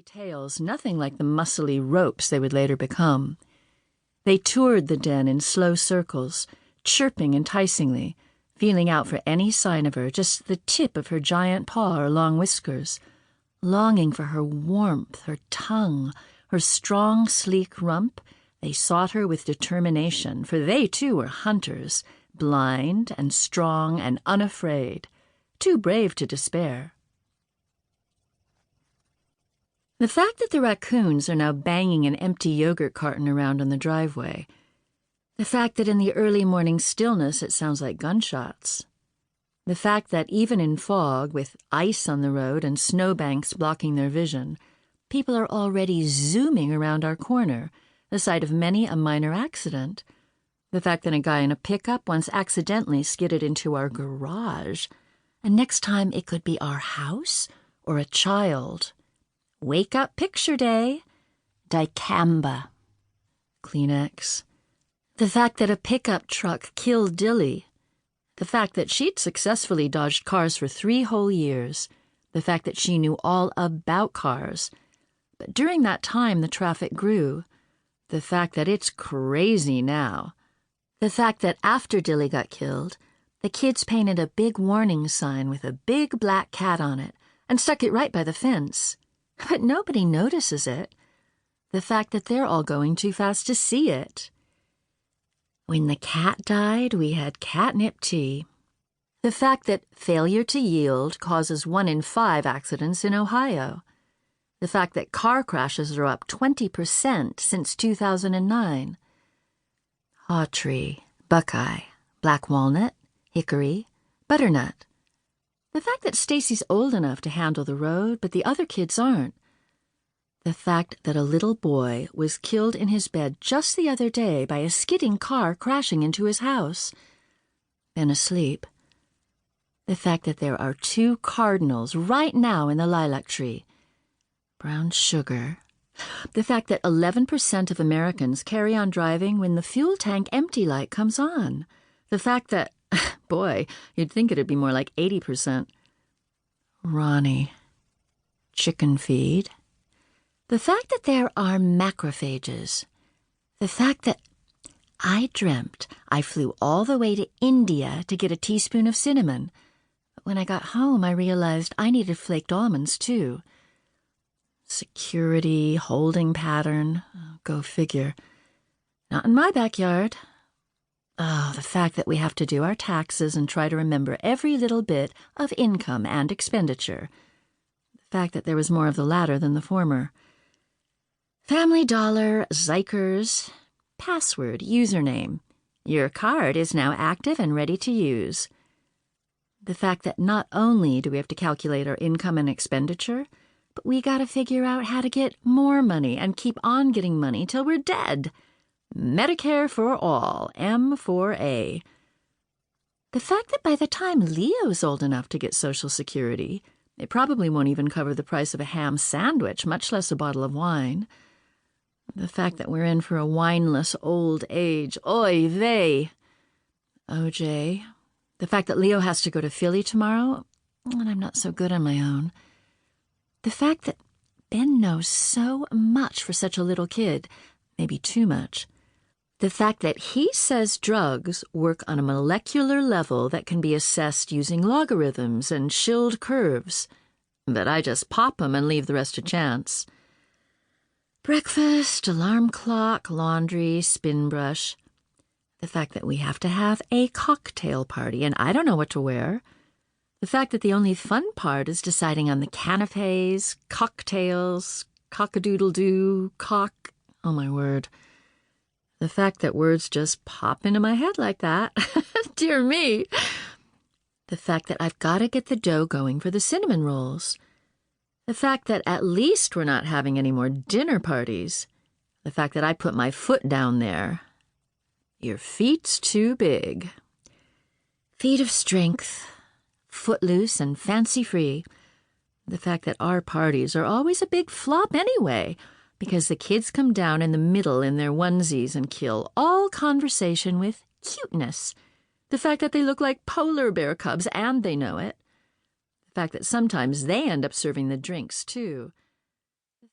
tails nothing like the muscly ropes they would later become. They toured the den in slow circles, chirping enticingly, feeling out for any sign of her, just the tip of her giant paw or long whiskers, longing for her warmth, her tongue, her strong, sleek rump. They sought her with determination, for they too were hunters, blind and strong and unafraid, too brave to despair. The fact that the raccoons are now banging an empty yogurt carton around on the driveway, the fact that in the early morning stillness it sounds like gunshots, the fact that even in fog, with ice on the road and snowbanks blocking their vision, people are already zooming around our corner, the site of many a minor accident, the fact that a guy in a pickup once accidentally skidded into our garage, and next time it could be our house or a child. Wake up picture day. Dicamba. Kleenex. The fact that a pickup truck killed Dilly. The fact that she'd successfully dodged cars for 3 whole years. The fact that she knew all about cars. But during that time the traffic grew. The fact that it's crazy now. The fact that after Dilly got killed, the kids painted a big warning sign with a big black cat on it and stuck it right by the fence. But nobody notices it. The fact that they're all going too fast to see it. When the cat died, we had catnip tea. The fact that failure to yield causes 1 in 5 accidents in Ohio. The fact that car crashes are up 20% since 2009. Haw tree, buckeye, black walnut, hickory, butternut. The fact that Stacy's old enough to handle the road, but the other kids aren't. The fact that a little boy was killed in his bed just the other day by a skidding car crashing into his house. Then asleep. The fact that there are 2 cardinals right now in the lilac tree. Brown sugar. The fact that 11% of Americans carry on driving when the fuel tank empty light comes on. The fact that, boy, you'd think it'd be more like 80%. Ronnie. Chicken feed. The fact that there are macrophages. The fact that I dreamt I flew all the way to India to get a teaspoon of cinnamon. But when I got home, I realized I needed flaked almonds, too. Security, holding pattern. Go figure. Not in my backyard. Oh, the fact that we have to do our taxes and try to remember every little bit of income and expenditure. The fact that there was more of the latter than the former. Family Dollar, Zikers, password, username. Your card is now active and ready to use. The fact that not only do we have to calculate our income and expenditure, but we gotta figure out how to get more money and keep on getting money till we're dead. Medicare for all, M4A. The fact that by the time Leo's old enough to get Social Security, it probably won't even cover the price of a ham sandwich, much less a bottle of wine. The fact that we're in for a wineless old age. Oy vey. OJ. The fact that Leo has to go to Philly tomorrow, and I'm not so good on my own. The fact that Ben knows so much for such a little kid, maybe too much. The fact that he says drugs work on a molecular level that can be assessed using logarithms and shilled curves, but I just pop 'em and leave the rest to chance. Breakfast, alarm clock, laundry, spin brush. The fact that we have to have a cocktail party and I don't know what to wear. The fact that the only fun part is deciding on the canapes, cocktails, cock-a-doodle-doo, cock... Oh, my word. The fact that words just pop into my head like that. Dear me. The fact that I've got to get the dough going for the cinnamon rolls. The fact that at least we're not having any more dinner parties. The fact that I put my foot down there. Your feet's too big. Feet of strength. Footloose and fancy-free. The fact that our parties are always a big flop anyway, because the kids come down in the middle in their onesies and kill all conversation with cuteness. The fact that they look like polar bear cubs and they know it. The fact that sometimes they end up serving the drinks, too.